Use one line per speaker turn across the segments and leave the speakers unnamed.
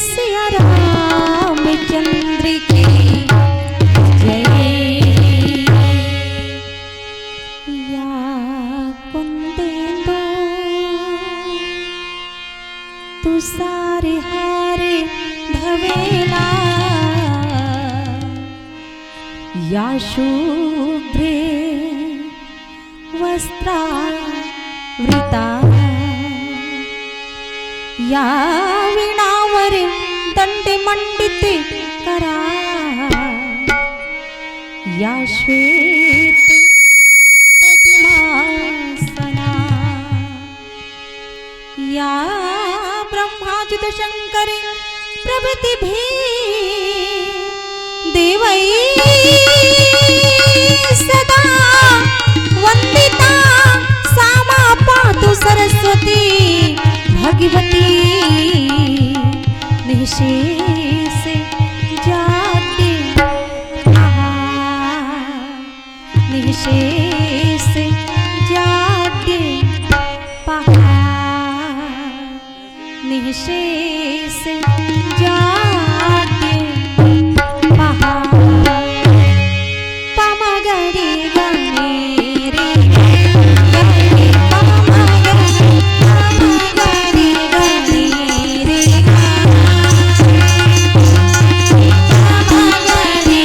सिया रामचंद्र की जय। या कुंदेंदु तुषारे हारे धवेला या शुभ्रे वस्त्रावृता या वीणावर दंडे मंडिते करा या श्वेत पद्मासना या ब्रह्माच्युत शंकरे प्रभृति भी देवै सदा वंदिता सामा पातु सरस्वती भगवती निशेष जाते निशेष जाते निशेष जाते पामगरे गणे रे गणे पामगरे गणे रे पामगरे गणे रे गणे पामगरे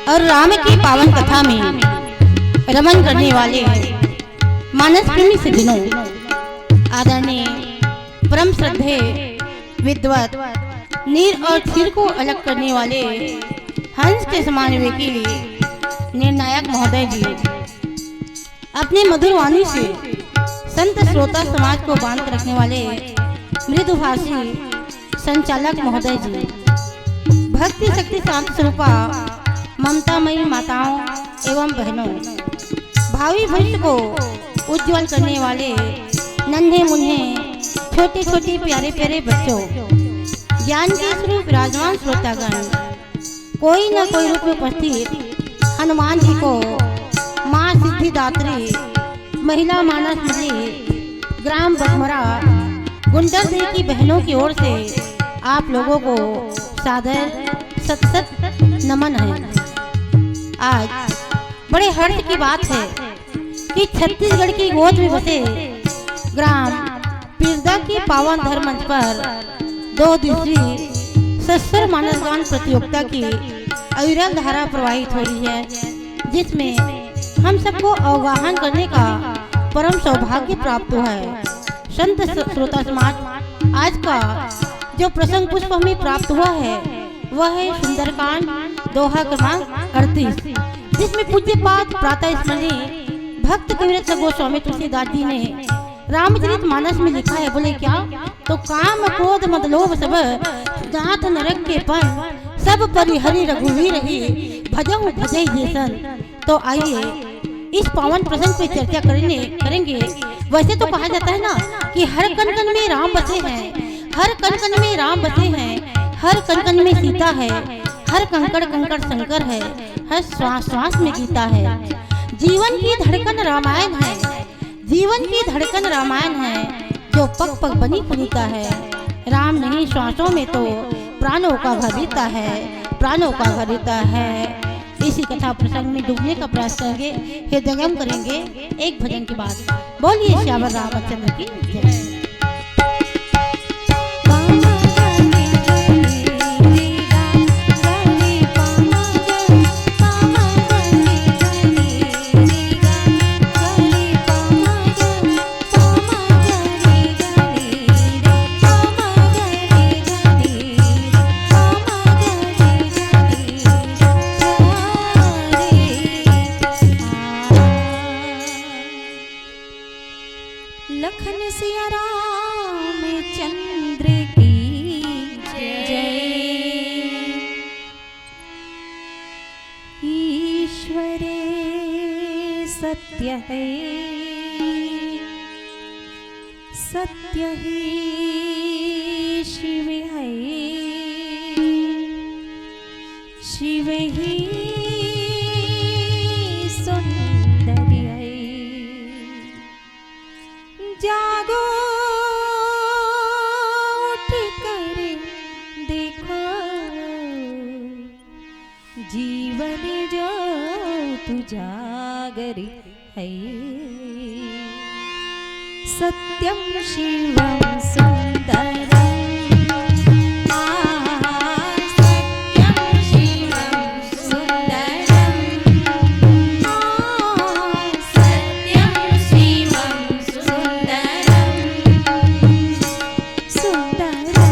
और राम की पावन कथा में रमन करने वाले मानस प्रेमी सज्जनों, आदरणीय परम श्रद्धे विद्वत नीर और क्षीर को अलग करने वाले हंस के समान विवेकी निर्णायक महोदय जी, अपनी मधुर वाणी से संत श्रोता समाज को बांध कर रखने वाले मृदुभाषी संचालक महोदय जी, भक्ति शक्ति शांत स्वरूपा ममतामयी माताओं एवं बहनों, भावी भविष्य को उज्जवल करने वाले नन्हे मुन्ने छोटे छोटे प्यारे प्यारे बच्चों, ज्ञान के स्वरूप विराजमान श्रोतागण, कोई न कोई रूप में उपस्थित हनुमान जी को माँ सिद्धिदात्री महिला मानस मंडली ग्राम बटमरा गुंडर देव की बहनों की ओर से आप लोगों को सादर सत सत नमन है। आज बड़े हर्ष की बात है कि छत्तीसगढ़ की गोद में बसे ग्राम पिरदा की पावन धर्म मंच पर 2 दिवसीय सस्वर मानस गान प्रतियोगिता की अविरल धारा प्रवाहित हो रही है, जिसमें हम सबको अवगाहन करने का परम सौभाग्य प्राप्त हुआ है। संत श्रोता समाज, आज का जो प्रसंग पुष्प हमें प्राप्त हुआ है वह है सुंदरकांड दोहा क्रमांक 38, जिसमें पूज्यपाद प्रातः स्मरणीय भक्त कविरत्न गोस्वामी तुलसीदास जी ने रामचरित मानस में लिखा है। बोले क्या? तो काम क्रोध मद लोभ सब जात नरक के पन, सब परिहरि रघुवीर ही भजहु भजई जैसन। तो आइए इस पावन प्रसंग पे चर्चा करेंगे। वैसे तो कहा जाता है ना कि हर कण कण में राम बसे हैं, हर कण कण में राम बसे हैं, हर कण कण में सीता है, हर कंकड़ कंकड़ शंकर है, हर श्वास श्वास में गीता है। जीवन की धड़कन रामायण है, जीवन की धड़कन रामायण है, जो पग पग बनी पुनीता है। राम नहीं श्वासों में तो प्राणों का घर देता है, प्राणों का घर देता है। इसी कथा प्रसंग में डूबने का प्रयास करेंगे, हृदयंगम करेंगे एक भजन के बाद। बोलिए श्यावर रामचंद्र की जय।
सत्य है, सत्य ही शिव है, शिव ही सुंदर है। जागो उठ कर देखो, जीवन जो तू जागर है। सत्यम शिवम सुंदरम, सत्यम शिवम सुंदरम, सत्यम शिवम सुंदरम, सुंदरम।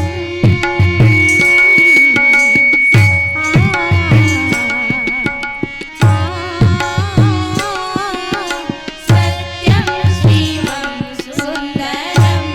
सत्यम शिवम सुंदरम,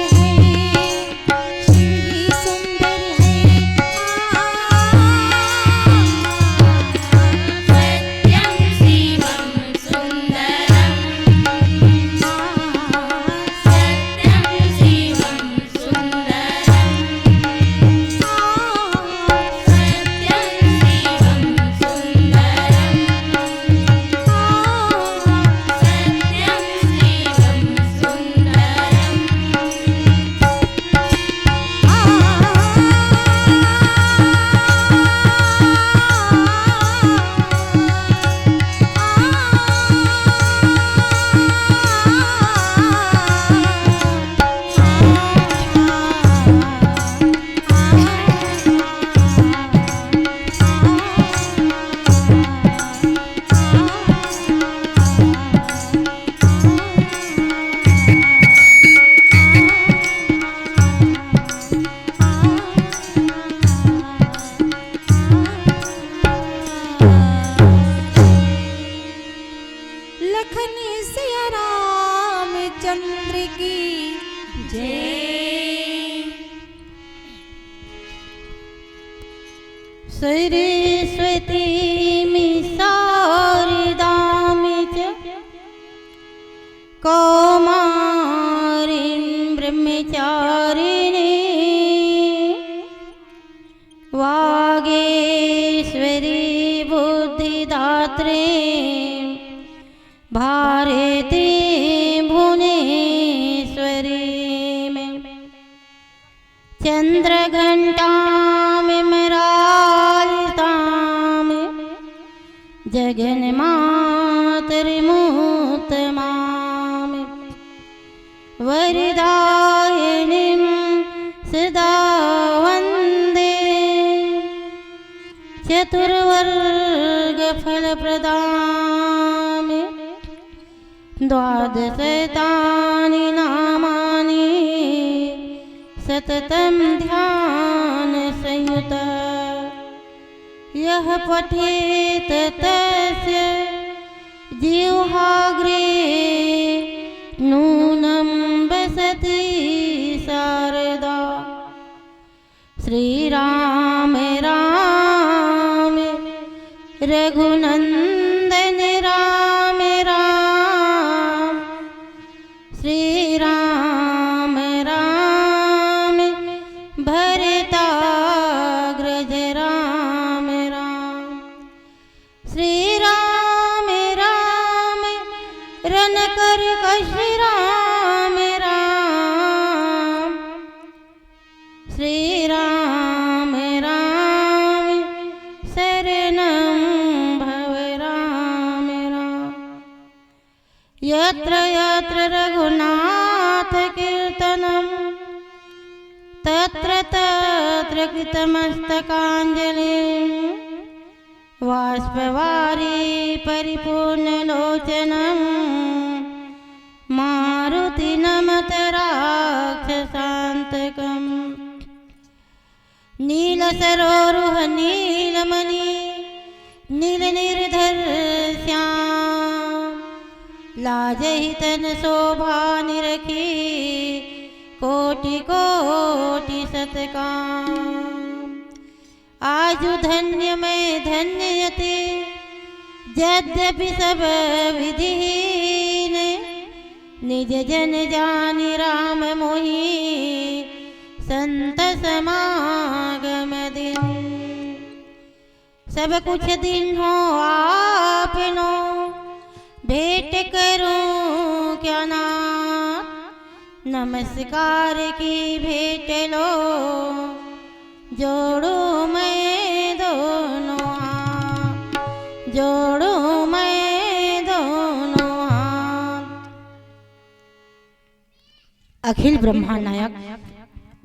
शिव है, शिव ही सुंदर है।
सत्यं शिवं सुन्दरं, सत्यं शिवं सुन्दरं, सत्यं शिवं सुन्दरं, सत्यं शिवं
लखन सिया रामचंद्र की
जय।
सरस्वती शारदामि च कौमारीं ब्रह्मचारिणी वागेश्वरी बुद्धिदात्री भारती भुवनेश्वरी में चंद्रघंटामिमरालितां जगन्मातर्मुत्तमां वरदायिनीं सदा वन्दे चतुर्वर्गफलप्रदां द्वादशतानि नामानि सततं ध्यानसंयुत यः पठेत तस्य जिह्वाग्रे नूनं वसति शारदा। श्रीराम राम रघुनंदन राम राम, श्रीराम राम भरताग्रज राम राम, श्रीराम राम रनकर्कश राम राम, श्रीराम राम शरणं भव राम राम। यत्र यत्र रघुनाथ कीर्तनं तत्र तत्र कृतमस्तकाञ्जलिं बाष्पवारि परिपूर्णलोचनं मारुति नमत राक्षसान्तकम्। नीलसरोरुह नीलमणि नीलनिर्धर श्याम, लाजहि तन शोभा निरखी कोटि कोटि सतकाम। आजु धन्य मैं धन्ययते यद्यपि सब विधिहीन, निज जन जानि राम मोहि संत समागम दिन। सब कुछ दिन हो आपनो भेंट करूं क्या नाथ, नमस्कार की भेंट लो जोड़ू मैं दोनों हाथ, जोड़ू मैं दोनों हाथ। अखिल ब्रह्मांड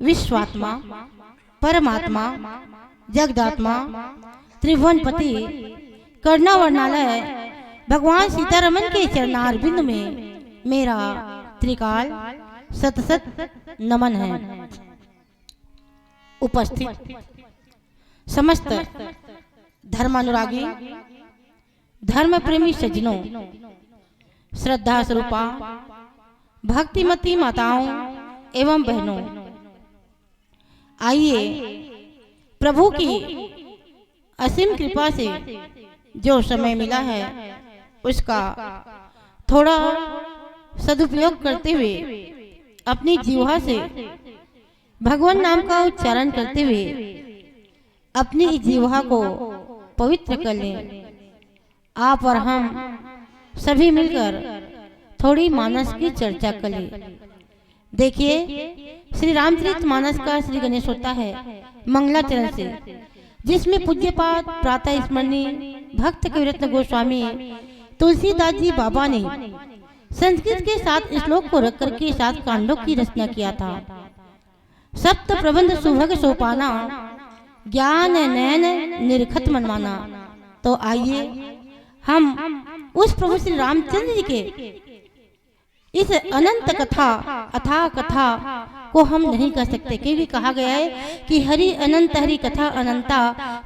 विश्वात्मा परमात्मा जगदात्मा त्रिभुवनपति कर्णावर्णालय भगवान सीतारमन के चरणारविंद में मेरा त्रिकाल सत सत नमन है। उपस्थित समस्त धर्मानुरागी धर्म प्रेमी सज्जनों, श्रद्धा स्वरूपा भक्तिमती माताओं एवं बहनों, आइए प्रभु की असीम कृपा से जो समय मिला है उसका थोड़ा सदुपयोग करते हुए अपनी जीवा से भगवान नाम का उच्चारण करते हुए अपनी जीवा को पवित्र कर लें। आप और हम सभी मिलकर थोड़ी मानस की चर्चा कर लें। देखिए, श्री रामचरितमानस का श्री गणेश होता है मंगलाचरण से, जिसमें पूज्यपाद प्रातः स्मरणीय भक्त कविरत्न गोस्वामी तुलसीदास जी बाबा ने संस्कृत के 7 श्लोक को रख करके 7 कांडों की रचना किया था। सप्त प्रबंध सुभग सोपाना, ज्ञान नयन निरखत मनमाना। तो आइए हम उस प्रभु श्री रामचंद्र जी के इस अनंत कथा अथाह कथा को हम नहीं कह सकते, क्योंकि कहा गया है कि हरि अनंत हरि कथा अनंता,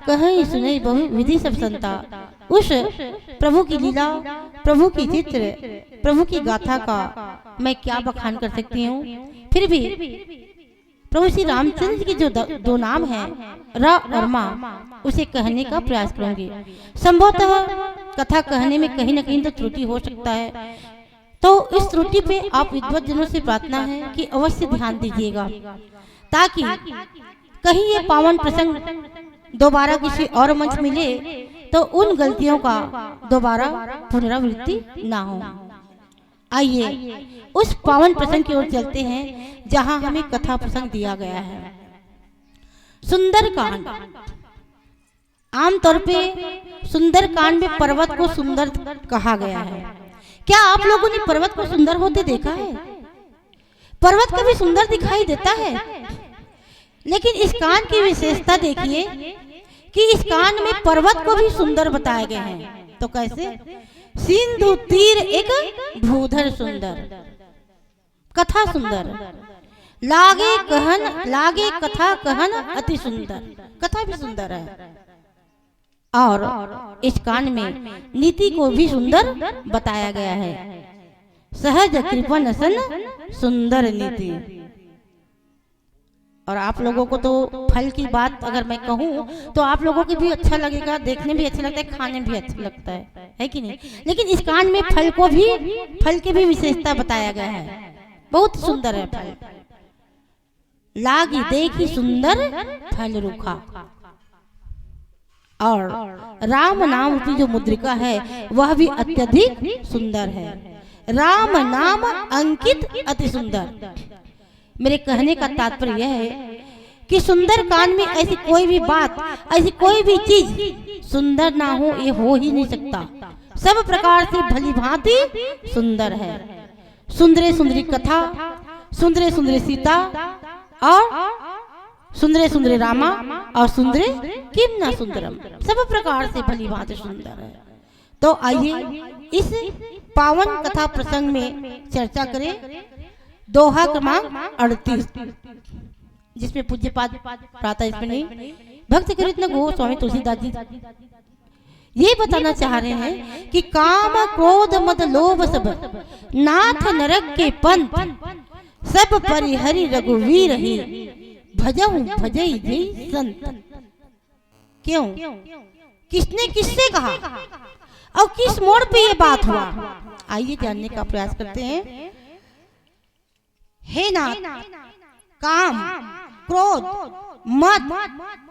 कहीं सुने बहु विधि सब संता। उस प्रभु की लीला, प्रभु की चित्र, प्रभु की गाथा का मैं क्या बखान कर सकती हूँ। फिर भी प्रभु श्री रामचंद्र जी के जो दो नाम हैं रा और माँ, उसे कहने का प्रयास करूंगी। संभवतः कथा कहने में कहीं न कहीं तो त्रुटि हो सकता है, तो इस त्रुटि पे आप विद्वत जनों से प्रार्थना है कि अवश्य ध्यान दीजिएगा, ताकि कहीं ये पावन प्रसंग दोबारा किसी और मंच मिले तो उन गलतियों का दोबारा पुनरावृत्ति ना हो। आइए उस पावन प्रसंग की ओर चलते हैं जहां हमें कथा प्रसंग दिया गया है। सुंदर कांड। आमतौर पे सुंदर कांड में पर्वत को सुंदर कहा गया है। क्या आप लोगों ने पर्वत को सुंदर होते देखा है? पर्वत कभी सुंदर दिखाई देता है, लेकिन इस कांड की विशेषता देखिए कि इस कांड में पर्वत को भी सुंदर बताए गए हैं। तो कैसे? सिंधु तीर एक भूधर सुंदर, कथा सुंदर, लागे कथा कहन अति सुंदर, कथा भी सुंदर है। और इस कांड में नीति को भी सुंदर बताया गया है। सहज कृपण सन सुंदर नीति। और आप लोगों को तो फल की बात अगर मैं कहूँ तो आप लोगों को भी अच्छा लगेगा, देखने भी अच्छा लगता है, खाने भी अच्छा लगता है कि नहीं? लेकिन इस कांड में फल की भी विशेषता बताया गया है। बहुत सुंदर है फल। लागी देखी सुंदर फल रूखा। और राम नाम की जो मुद्रिका है वह भी अत्यधिक सुंदर है। राम नाम अंकित अति सुंदर। मेरे कहने का तात्पर्य यह है कि सुंदर कांड में ऐसी कोई भी बात, ऐसी कोई भी चीज सुंदर ना हो, ये हो ही नहीं सकता। सब प्रकार से भली भांति सुंदर है। सुंदरे सुंदरी कथा, सुंदरे सुंदरी सीता, और सुंदरे सुंदरे रामा, और सुंदरे किम न सुंदरम, सब प्रकार से भली भांति सुंदर है। तो आइए इस पावन कथा प्रसंग में चर्चा करें। दोहा क्रमांक 38, जिसमें पूज्यपाद प्रातः स्मरणीय भक्त कविरत्न गोस्वामी तुलसीदास जी ये बताना चाह रहे हैं कि काम क्रोध मद लोभ सब नाथ नरक के पंथ, सब परिहरि रघुवीर ही भजहु भजई जय संत। क्यों? किसने किससे कहा और किस मोड़ पे ये बात हुआ? आइए जानने का प्रयास करते हैं। हे नाथ, काम, क्रोध, मद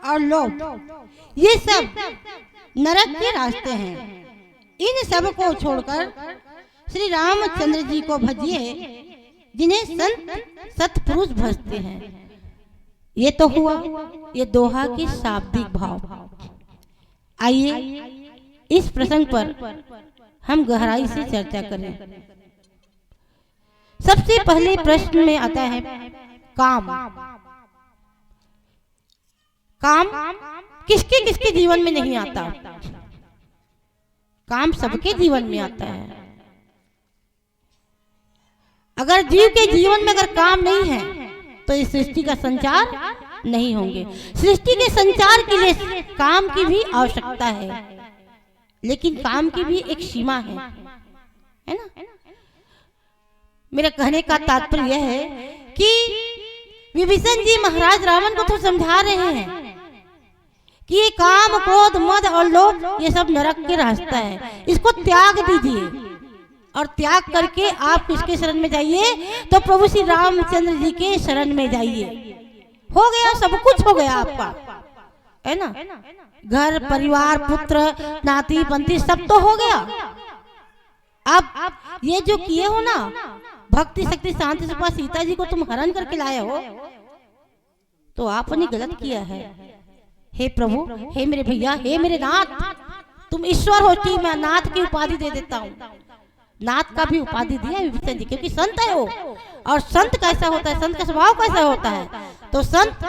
और लोभ, ये सब नरक के रास्ते हैं। इन सब को छोड़कर श्री रामचंद्र जी को भजिए, जिन्हें संत सत्पुरुष भजते हैं। ये तो हुआ ये दोहा की शाब्दिक भाव। आइए इस प्रसंग पर हम गहराई से चर्चा करें। सबसे पहले प्रश्न में आता है काम। काम किसके किसके जीवन में नहीं आता? काम सबके जीवन में आता है। अगर जीव के जीवन में अगर काम नहीं है तो इस सृष्टि का संचार नहीं होंगे। सृष्टि के संचार के लिए काम की भी आवश्यकता है, लेकिन काम की भी एक सीमा है ना? मेरा कहने का तात्पर्य यह है कि विभीषण जी महाराज रावण को तो समझा रहे हैं कि ये काम, क्रोध, मद और लोभ ये सब नरक के रास्ता है, इसको त्याग दीजिए और त्याग करके आप किसके शरण में जाइए? तो प्रभु श्री रामचंद्र जी के शरण में जाइए। हो गया, सब कुछ हो गया आपका, है ना? घर परिवार, पुत्र, नाती पंथी सब तो हो गया। अब ये जो किए हो ना, भक्ति शक्ति शांति सुपा सीता जी को तुम हरण करके लाए हो, तो आपने गलत किया है। हे प्रभु, हे मेरे भैया, हे मेरे नाथ, तुम ईश्वर हो कि मैं नाथ की उपाधि दे देता हूँ। नाथ का भी उपाधि दिया विभीषण जी, क्योंकि संत है वो। और संत कैसा होता है, संत का स्वभाव कैसा होता है? तो संत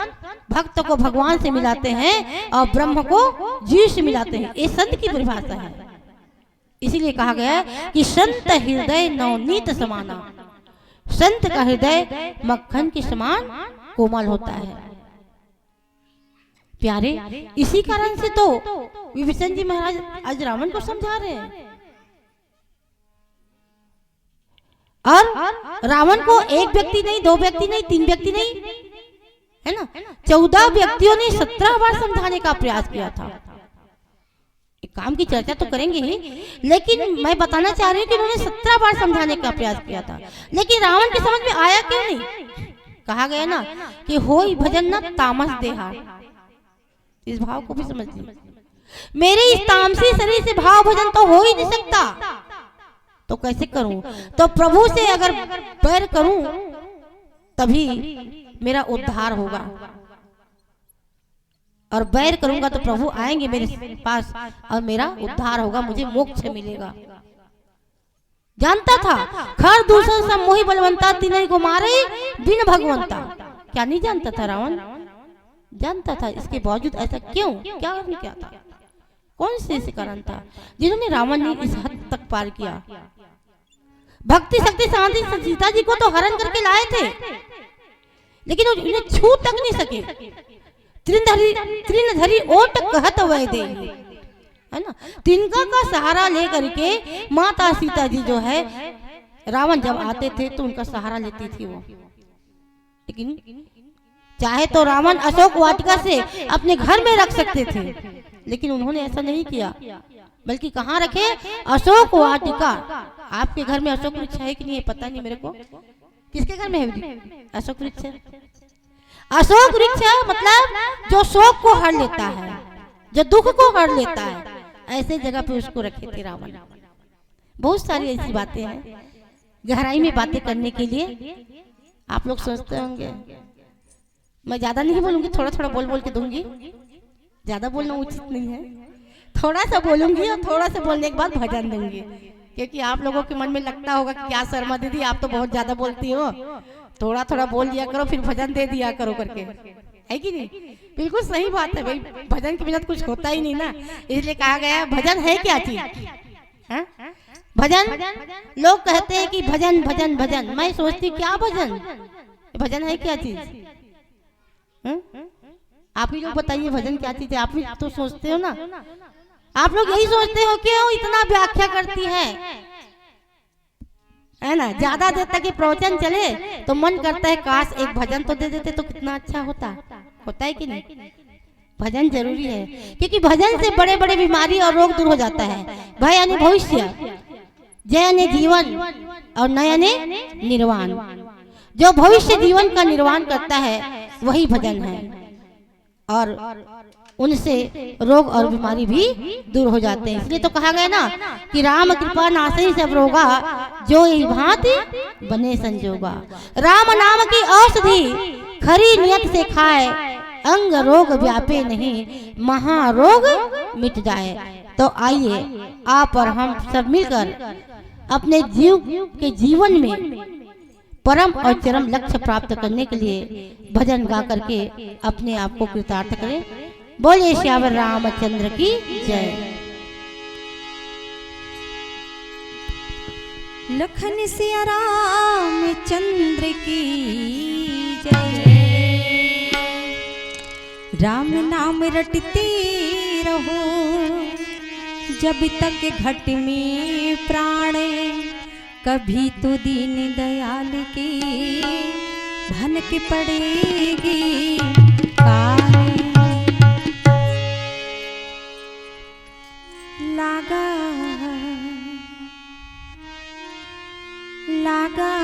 भक्त को भगवान से मिलाते हैं और ब्रह्म को जीव से मिलाते हैं। ये संत की परिभाषा है। इसीलिए कहा गया है कि संत हृदय नवनीत समाना, संत का हृदय मक्खन के समान कोमल होता है। प्यारे, इसी कारण से तो विभीषण जी महाराज आज रावण को समझा रहे हैं। और रावण को एक व्यक्ति नहीं, दो व्यक्ति नहीं, तीन व्यक्ति नहीं, है ना, 14 व्यक्तियों ने 17 बार समझाने का प्रयास किया था। एक काम की चर्चा तो करेंगे ही, लेकिन मैं बताना चाह रही हूँ कि उन्होंने 17 बार समझाने का प्रयास किया था, लेकिन रावण के समझ में आया क्यों नहीं? कहा गया ना कि होई भजन न तामस देहा। इस भाव को भी समझ लीजिए, मेरे इस तामसी शरीर से भाव भजन तो हो ही नहीं सकता, तो कैसे करूं? तो प्रभु से अगर बैर करूं तभी मेरा उद्धार होगा, और बैर करूंगा तो प्रभु आएंगे मेरे पास और मेरा उद्धार होगा, मुझे मोक्ष मिलेगा। जानता था खर दूषण सब मोहि बलवंता, तीनों को मारे बिन भगवंता। क्या नहीं जानता था रावण? जानता था। इसके बावजूद ऐसा क्यों? क्या क्या था? कौन से ऐसे कारण था जिन्होंने रावण ने इस हद तक पार किया? भक्ति शक्ति शांति सीता जी को तो हरण करके लाए थे, लेकिन उन्हें छू तक नहीं सके। तृणधरी ओट कहत वै दे, है ना, तिनका का सहारा लेकर के माता सीता जी जो है, रावण जब आते थे तो उनका सहारा लेती थी वो। लेकिन चाहे तो रावण अशोक वाटिका से अपने घर में रख सकते थे, लेकिन उन्होंने ऐसा नहीं किया, बल्कि कहाँ रखे? अशोक वाटिका। आपके घर में अशोक वृक्ष है कि नहीं है पता नहीं मेरे को। किसके घर में है अशोक वृक्ष? अशोक वृक्ष मतलब जो शोक को हर लेता है, जो दुख को हर लेता है, ऐसे जगह पे उसको रखे थे रावण। बहुत सारी ऐसी बातें हैं, गहराई में बातें करने के लिए आप लोग सोचते होंगे। मैं ज्यादा नहीं बोलूंगी, थोड़ा थोड़ा बोल बोल के दूंगी, ज्यादा बोलना उचित नहीं है। थोड़ा सा बोलूंगी और थोड़ा सा बोलने के बाद भजन दूंगी, क्योंकि आप लोगों के मन में लगता होगा कि क्या शर्मा दीदी आप तो बहुत ज्यादा बोलती हो, थोड़ा थोड़ा बोल दिया करो फिर भजन दे दिया करो करके, है कि नहीं? बिल्कुल सही बात है भाई, भजन के बिना कुछ होता ही नहीं ना। इसलिए कहा गया भजन है क्या चीज? है भजन। लोग कहते हैं कि भजन भजन भजन, मैं सोचती क्या भजन? भजन है क्या चीज? आप ही लोग बताइए भजन क्या चीज है? आप भी तो सोचते हो ना, आप लोग यही सोचते हो क्यों इतना व्याख्या करती है ना? ज्यादा देर तक ये प्रवचन चले तो मन करता है काश एक भजन तो दे देते तो कितना अच्छा होता। होता है कि नहीं? भजन जरूरी है, क्योंकि भजन से बड़े बड़े बीमारी और रोग दूर हो जाता है। भय यानी भविष्य, जय यानी जीवन और नय यानी निर्वाण। जो भविष्य जीवन का निर्वाण करता है वही भजन है, और उनसे रोग और बीमारी भी दूर हो जाते हैं। इसलिए तो कहा गया ना कि राम कृपा नासई सब रोगा, जो यही भांति बने संजोगा। राम नाम की औषधि खरी नियत से खाए, अंग रोग व्यापे नहीं, महारोग मिट जाए। तो आइए आप और हम सब मिलकर अपने जीव के जीवन में परम और चरम लक्ष्य प्राप्त करने के लिए भजन गा करके अपने आप को कृतार्थ करें। बोलिए श्यावर रामचंद्र की जय।
लखन सिया रामचंद्र की जय। राम नाम रटते रहो जब तक घट में प्राण, कभी तो दीन दयाल की धन की पड़ेगी काले। लागा लागा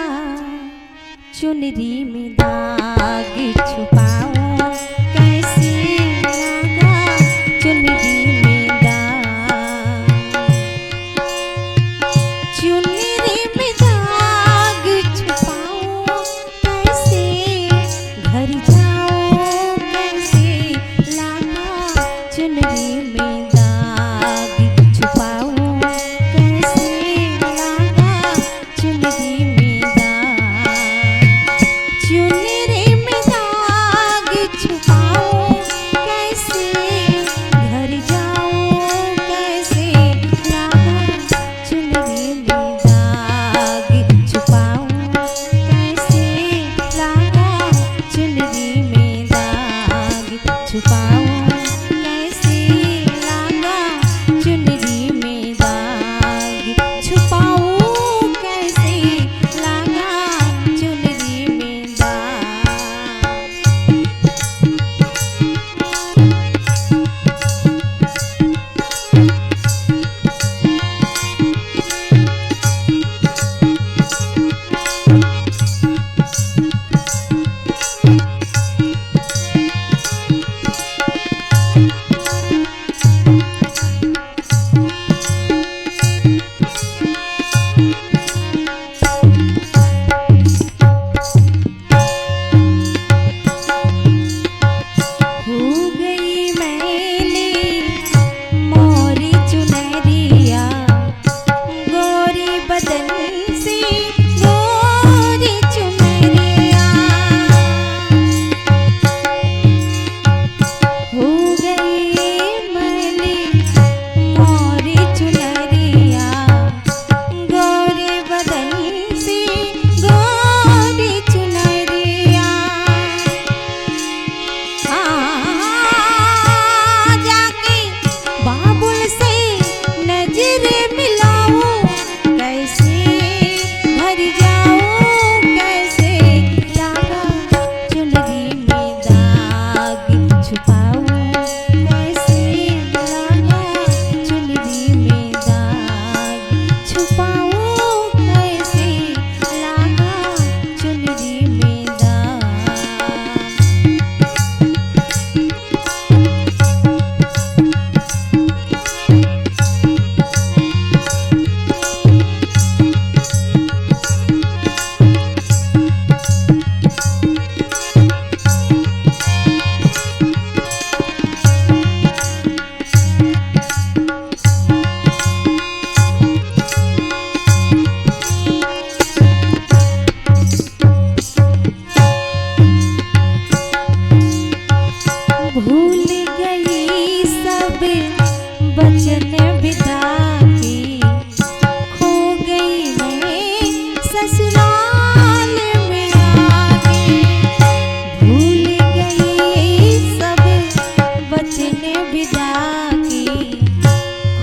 चुनरी में दाग छुपाऊं कैसे, लागा चुनरी में दाग, चुनरी में दाग छुपाऊं कैसे, घर जाऊं कैसे, लागा चुनरी में दाग छुपाऊं कैसे, लागा चुनरी में दाग, चुनरी में दाग छुपाऊं कैसे, घर जाऊं कैसे, लागा चुनरी में दाग छुपाऊं कैसे, लागा चुनरी में दाग छुपाऊं कैसे, लागा चुनरी में दाग छुपाऊं कैसे, लागा चुनरी में दाग। हो गई मैली मोरी चुनरिया, गोरी बदन से गोरी चुनरिया, हो गई मैली मोरी चुनरिया, गोरी बदन से गोरी चुनरिया, जाके बाबुल से नजर मिलाऊं कैसे, भर जाऊं कैसे, लागा चुनरी में दाग छुपाऊं कैसे, लागा चुनरी में दाग छुपाऊं कैसे, लागा चुनरी में दाग। भूल गई सब बचन विदा की, खो गई मैं ससुराल में आके, भूल गई सब बचन विदा की,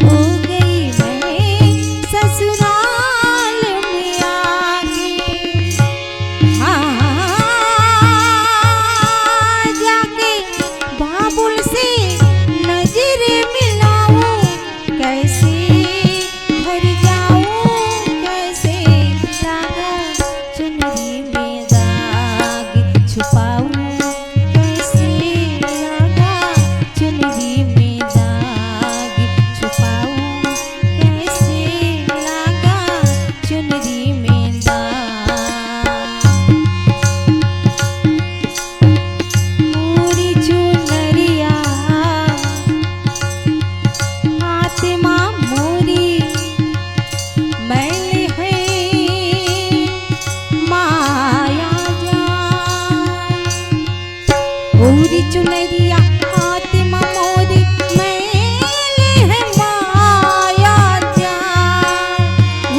खो गई मैं ससुराल में आके, जाके बाबुल से नजर मिलाऊं कैसे, घर जाऊं कैसे, लागा चुनरी में दाग छुपाऊं कैसे, लागा चुनरी में दाग छुपाऊं कैसे, लागा चुनरी में दाग। मोरी चुनरिया फातिमा मोरी मैल है माया जान, मोरी चुनरिया फातिमा मोरी मैल है माया जान,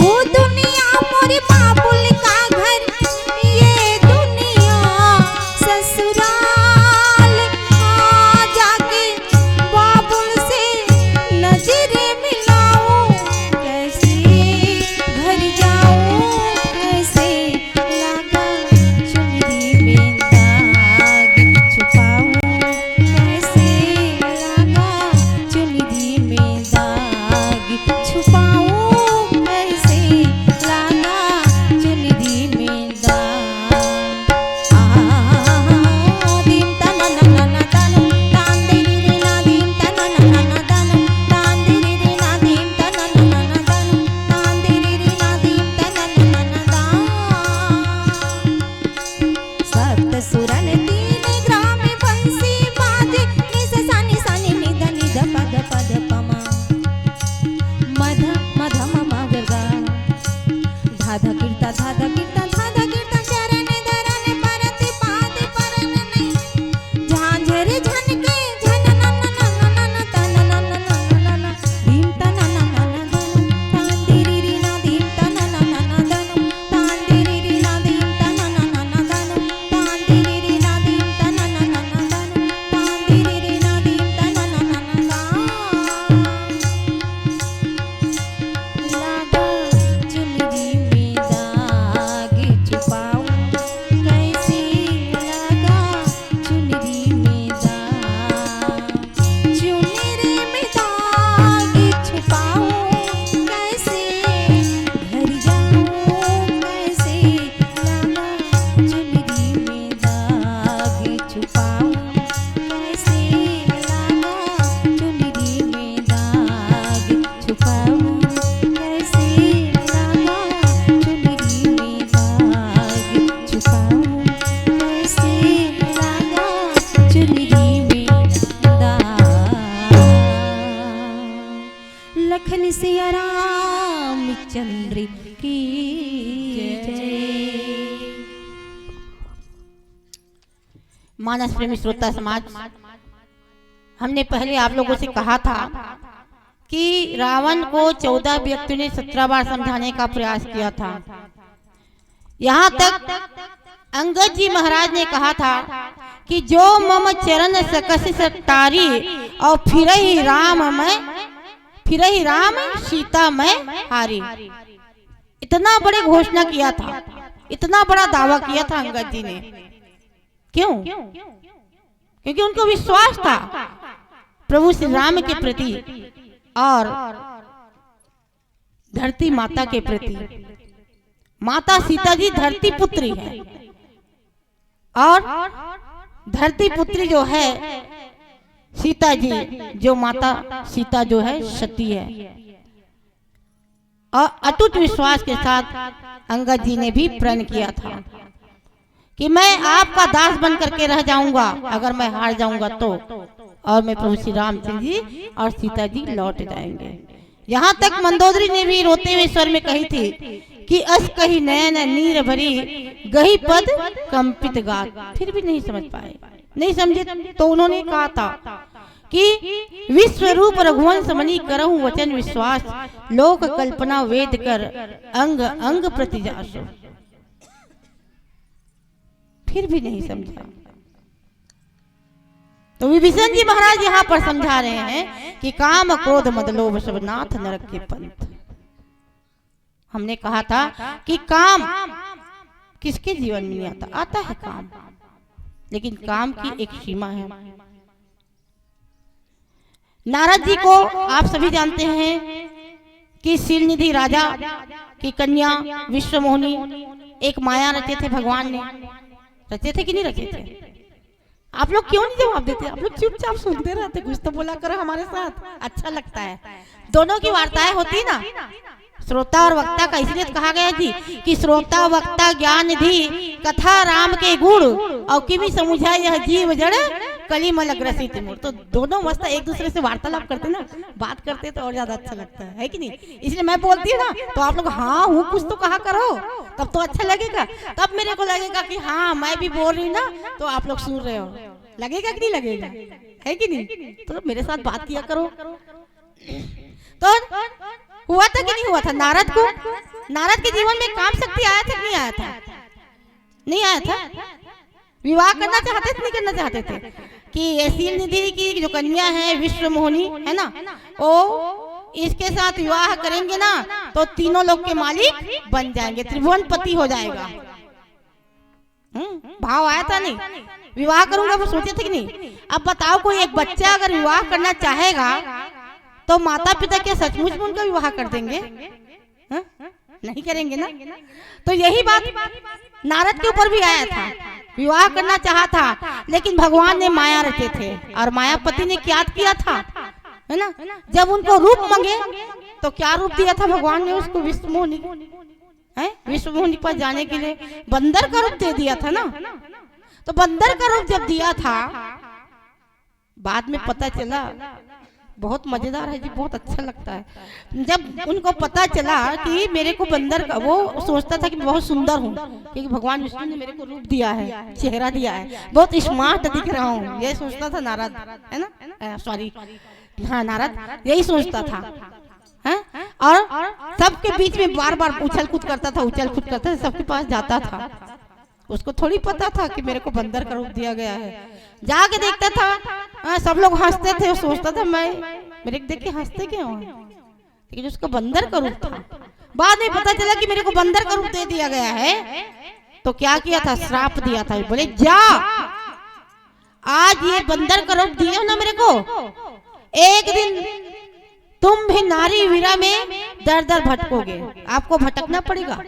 वो दुनिया मोरी बाबुल का घर, ये दुनिया ससुराल, जाके बाबुल से नजर मिलाऊं कैसे, घर जाऊं कैसे, लागा चुनरी में सिया रामचंद्र की जय।
मानस प्रेमी श्रोता समाज, हमने पहले आप लोगों से कहा था कि रावण को 14 व्यक्तियों ने 17 बार समझाने का प्रयास किया था। यहाँ तक अंगद जी महाराज ने कहा था कि जो मम चरण सकस सटारी और फिर ही राम सीता मैं हारी। इतना बड़े घोषणा किया था, इतना बड़ा दावा किया था अंगद जी ने। क्यों? क्योंकि उनको विश्वास था प्रभु श्री राम के प्रति और धरती माता के प्रति। माता सीता जी धरती पुत्री है और धरती पुत्री जो है सीता जी, जो माता सीता जो है सती है। और अटूट विश्वास के साथ अंगद जी ने भी प्रण किया था कि मैं आपका दास बन करके रह जाऊंगा अगर मैं हार जाऊंगा तो, और मैं प्रभु श्री रामचंद्र जी और सीता जी लौट जाएंगे। यहाँ तक मंदोदरी ने भी रोते हुए स्वर में कही थी कि अस कही नयन नीर भरी गही पद कंपित गात। फिर भी नहीं समझ पाए, नहीं समझे तो उन्होंने कहा था कि विश्व रूप रघुवंश मणि करहु वचन विश्वास लोक कल्पना वेद कर अंग अंग प्रति जासु। फिर भी नहीं समझा तो विभीषण जी महाराज यहाँ पर समझा रहे हैं कि काम क्रोध मद लोभ सब नाथ नरक के पंथ। हमने कहा था कि काम किसके जीवन में नहीं आता, आता है काम, लेकिन काम की एक सीमा है। नारद जी को आप सभी जानते हैं कि शीलनिधि राजा की कन्या विश्वमोहिनी एक माया रचे थे भगवान ने। रचे थे कि नहीं रचे थे? आप लोग क्यों नहीं जवाब देते? आप लोग चुपचाप सुनते रहते, कुछ तो बोला करो हमारे साथ, अच्छा लगता है। दोनों की वार्ताएं होती ना, श्रोता और वक्ता का, इसलिए कहा गया जी कि श्रोता वक्ता ज्ञान निधि कथा राम के गुण और किमी समुझाए यह जीव जड़ कली मल ग्रसित मूढ़। तो दोनों मस्त एक दूसरे से वार्तालाप करते ना, बात करते तो और ज्यादा अच्छा लगता है कि नहीं? इसलिए मैं बोलती हूँ ना तो आप लोग हाँ हूँ कुछ तो कहा करो, तब तो अच्छा लगेगा। तब मेरे को लगेगा कि हाँ मैं भी बोल रही हूँ ना तो आप लोग सुन रहे हो, लगेगा कि नहीं लगेगा? है कि नहीं? तो मेरे साथ बात किया करो। तो हुआ था कि नहीं हुआ था? नारद को, नारद के जीवन में काम शक्ति आया था कि नहीं आया था? नहीं आया था। विवाह करना चाहते थे नहीं करना चाहते थे कि शीलनिधि की जो कन्या है विश्वमोहिनी है ना, वो इसके साथ विवाह करेंगे ना तो तीनों लोग के मालिक बन जाएंगे, त्रिभुवनपति हो जाएगा। भाव आया था नहीं? विवाह करूंगा वो सोचे थे कि नहीं? अब बताओ कोई एक बच्चा अगर विवाह करना चाहेगा तो माता पिता क्या सचमुच में उनका विवाह कर देंगे? नहीं करेंगे ना। तो यही बात नारद के ऊपर भी आया था, विवाह करना चाहा था लेकिन भगवान ने माया रचे थे और मायापति ने क्या किया था, है ना? जब उनको रूप मांगे तो क्या रूप दिया था भगवान ने उसको? विश्वमोहिनी है, विश्वमोहिनी पर जाने के लिए बंदर का रूप दे दिया था ना। तो बंदर का रूप जब दिया था बाद में पता चला, बहुत मजेदार है जी, बहुत अच्छा लगता है। जब उनको पता चला कि मेरे को बंदर का, वो सोचता था कि मैं बहुत सुंदर हूँ क्योंकि भगवान विष्णु ने मेरे को रूप दिया है, चेहरा दिया है, बहुत स्मार्ट दिख रहा हूँ, ये सोचता था नारद, है ना? सॉरी, हाँ नारद यही सोचता था। है? और सबके बीच में बार बार उछल कूद करता था, उछल कूद करता था, सबके पास जाता था। उसको थोड़ी पता था कि मेरे को बंदर का रूप दिया गया है। जाके देखता था सब लोग हंसते थे, वो सोचता था मैं मेरे को देख के हंसते क्यों हैं, लेकिन उसका बंदर का रूप था। बाद में पता चला कि मेरे को बंदर का रूप दे दिया गया है, तो क्या किया था? श्राप दिया था। बोले जा आज ये बंदर का रूप दिए हो ना मेरे को, एक दिन तुम भी नारी वीरा में दर दर भटकोगे, आपको भटकना पड़ेगा,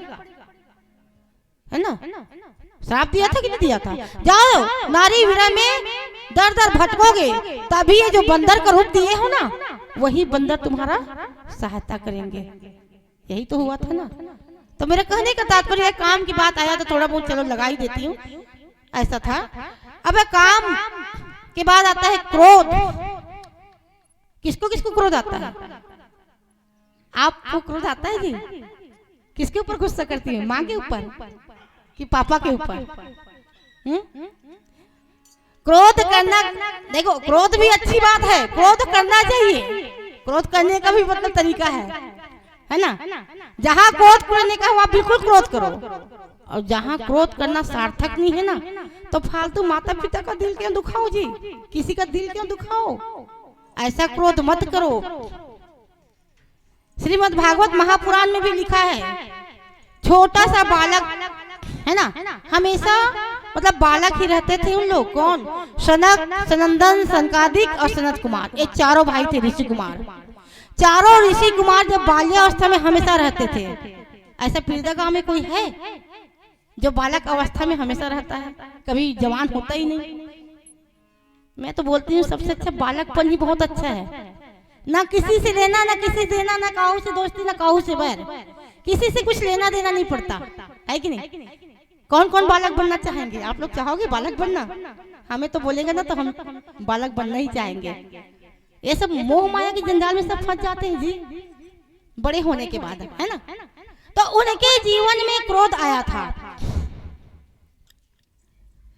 है ना? श्राप दिया था कि नहीं दिया था? जाओ नारी वीरा में दर दर भटकोगे, तभी ये जो बंदर का रूप दिए हो ना वही बंदर तुम्हारा सहायता करेंगे। यही तो हुआ था ना। तो मेरे कहने का तात्पर्य, काम की बात आया तो थोड़ा बहुत चलो लगा ही देती हूँ, ऐसा था। अब काम के बाद आता है क्रोध। किसको किसको क्रोध आता है? आपको क्रोध आता है जी? किसके ऊपर गुस्सा करती है? माँ के ऊपर कि पापा के ऊपर? क्रोध करना, देखो क्रोध भी अच्छी बात है, क्रोध करना चाहिए। क्रोध करने का भी मतलब तरीका है ना? जहाँ क्रोध करने का वहाँ बिल्कुल क्रोध करो, और जहाँ क्रोध करना सार्थक नहीं है ना, तो फालतू माता पिता का दिल क्यों दुखाओ जी? किसी का दिल क्यों दुखाओ? ऐसा क्रोध मत करो। श्रीमद् भागवत महापुराण में भी लिखा है, छोटा सा बालक है ना, हमेशा मतलब बालक ही रहते थे उन लोग। कौन? सनक, सनंदन, सनकादिक और सनत कुमार, ये चारों भाई थे ऋषि कुमार। चारों ऋषि कुमार जब बाल्यावस्था में हमेशा रहते थे। ऐसा पीड़िता गांव में कोई है जो बालक अवस्था में हमेशा रहता है, कभी जवान होता ही नहीं? मैं तो बोलती हूँ सबसे अच्छा बालकपन ही बहुत अच्छा है। ना किसी से लेना, ना किसी से देना, ना काहू से दोस्ती, ना काहू से बैर, किसी से कुछ लेना देना नहीं पड़ता, है कि नहीं? कौन कौन बालक बनना चाहेंगे? आप लोग चाहोगे बालक बनना? हमें तो बोलेगा ना तो हम बालक बनना ही चाहेंगे। ये सब मोह माया के जंजाल में सब फंस जाते हैं जी बड़े होने के बाद, है ना? तो उनके जीवन में क्रोध आया था।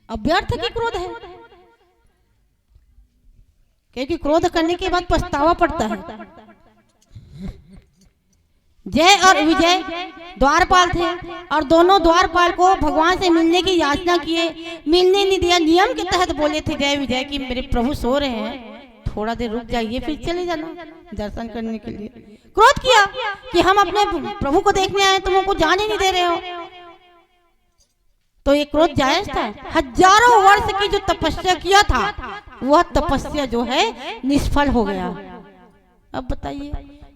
अब व्यर्थ की क्रोध है, क्योंकि क्रोध करने के बाद पछतावा पड़ता है। जय और विजय द्वारपाल थे, और दोनों द्वारपाल को भगवान से मिलने की याचना किए, मिलने नहीं दिया। नियम के तहत बोले थे जय विजय कि मेरे प्रभु सो रहे हैं, थोड़ा देर रुक जाइए फिर चले जाना दर्शन करने के लिए। क्रोध किया कि हम अपने प्रभु को देखने आए, तुम हमको जाने नहीं दे रहे हो। तो ये क्रोध जायज था। हजारों वर्ष की जो तपस्या किया था, वह तपस्या जो है निष्फल हो गया। अब बताइए,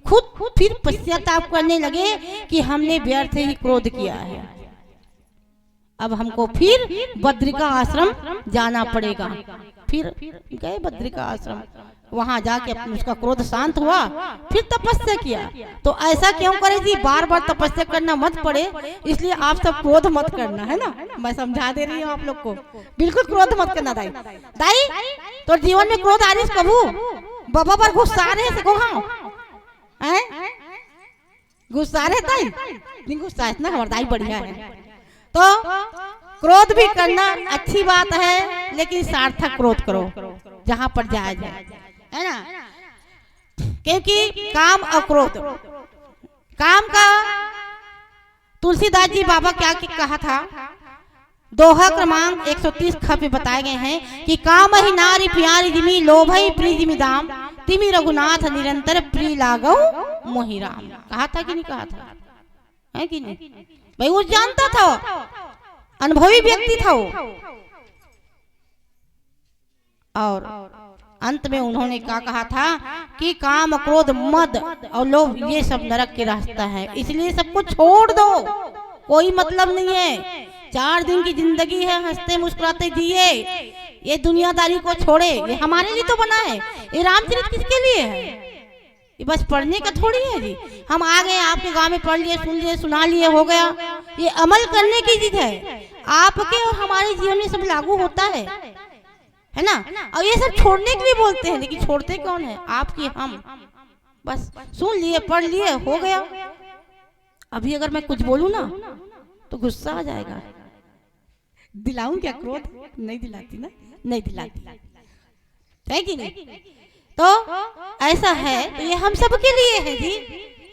खुद फिर पश्चाताप करने लगे कि हमने व्यर्थ ही क्रोध किया है। अब हमको फिर बद्रिका आश्रम जाना पड़ेगा। फिर गए बद्रिका आश्रम, वहां जाके उसका क्रोध शांत हुआ, फिर तपस्या किया। तो ऐसा क्यों करे जी? बार बार तपस्या करना मत पड़े, इसलिए आप सब क्रोध मत करना, है ना? मैं समझा दे रही हूँ आप लोग को, बिल्कुल क्रोध मत करना। दाई दाई तो जीवन में क्रोध आ रही कबू बाबा पर गुस्सा रहे से हाँ गुस्सा रहता है नहीं? गुस्सा इतना हमारा दाई बढ़िया है। तो क्रोध भी करना अच्छी बात है, लेकिन सार्थक क्रोध करो जहां पर जाया जाए, है ना? क्योंकि काम और क्रोध, काम का तुलसीदास जी बाबा क्या कहा था? दोहा क्रमांक 130 ख पे बताए गए हैं कि काम ही नारी प्यारी जिमी, लोभ ही प्री जिमी दाम, तिमी रघुनाथ निरंतर प्री लागो मोहि राम। कहा था कि नहीं कहा था? है कि नहीं भाई? वो जानता था, अनुभवी व्यक्ति था वो। और अंत में उन्होंने क्या कहा था कि काम, क्रोध, मद और लोभ ये सब नरक के रास्ता है, इसलिए सबको छोड़ दो, कोई मतलब नहीं है। 4 दिन की जिंदगी है, हंसते मुस्कुराते जिए, ये दुनियादारी को छोड़े। ये हमारे लिए तो बना है, ये रामचरित किसके लिए है? ये बस पढ़ने का थोड़ी है जी। हम आ गए आपके गांव में, पढ़ लिए, सुन लिए, सुना लिए, हो गया। ये अमल करने की चीज है, आपके और हमारे जीवन में सब लागू होता है ना? और ये सब छोड़ने के लिए बोलते हैं, लेकिन छोड़ते कौन है? आपकी हम। बस सुन लिए, पढ़ लिए, हो गया। अभी अगर मैं कुछ बोलूं ना तो गुस्सा आ जाएगा। दिलाऊं क्या क्रोध? नहीं दिलाती ना, नहीं दिलाती, है कि नहीं? तो ऐसा है, तो ये हम सब के लिए है जी।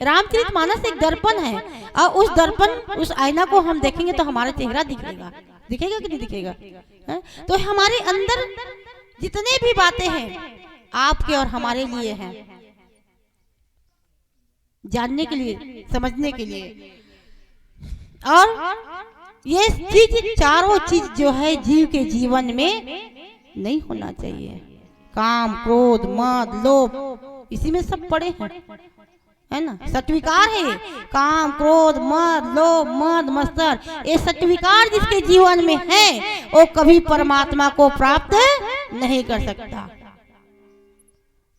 रामचरितमानस एक दर्पण है, और उस दर्पण, उस आईना को हम देखेंगे तो हमारा चेहरा दिखेगा। दिखेगा कि नहीं दिखेगा? है? तो हमारे अंदर जितने भी बातें हैं आपके और हमारे लिए हैं, जानने के लिए, समझने के लिए। और ये चीज, चारों चीज जो है जीव के जीवन में नहीं होना चाहिए। काम, क्रोध, मद, लोभ, इसी में सब पड़े हैं, है ना? सत्विकार है काम, क्रोध, मद, लोभ, मद, मत्सर, ये सत्विकार जिसके जीवन में है वो कभी परमात्मा को प्राप्त नहीं कर सकता।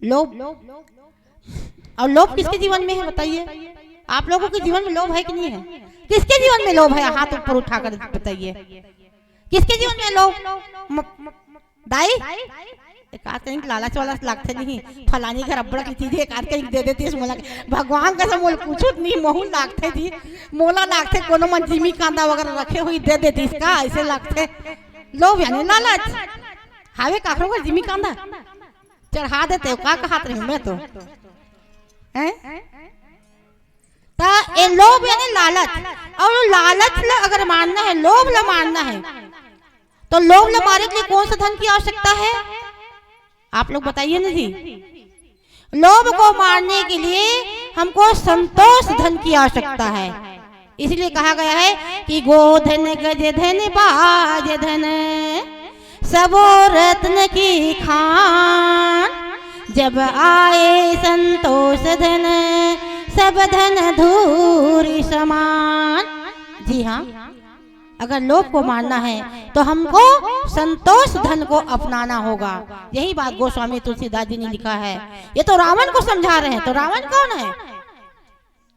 लोभ, और लोभ किसके जीवन में है बताइए? आप लोगों के जीवन में लोभ है कि नहीं है? किसके जीवन में लोभ है? हाथ ऊपर उठाकर बताइए, किसके जीवन में लोभ? दाई एक आध कहीं लालच वाला लगते नहीं, फलानी घर अब्बड़ की चीज एक आध कहीं दे देती है मोला भगवान का सब मोल पूछो नहीं मोहन लागते जी मोला लागते कोनो मन जिमी कांदा वगैरह रखे हुई दे देती इसका ऐसे लागते लोभ यानी लालच हावे काकरो का जिमी कांदा चढ़ा देते का हाथ रही मैं तो हैं ता ए लोभ यानी लालच और लालच ला अगर मानना है लोभ ला मानना है तो लोभ ला मारने के लिए कौन सा धन की आवश्यकता है आप लोग बताइए ना जी। लोभ को मारने के लिए हमको संतोष धन की आवश्यकता है। इसलिए कहा गया है कि गोधन गज धन बाज धन सबो रत्न की खान जब आए संतोष धन सब धन धूरी समान। जी हाँ, अगर लोभ को मारना है तो हमको संतोष धन को अपनाना होगा। यही बात गोस्वामी तुलसीदास जी ने लिखा है। ये तो रावण को समझा रहे हैं। तो रावण कौन है?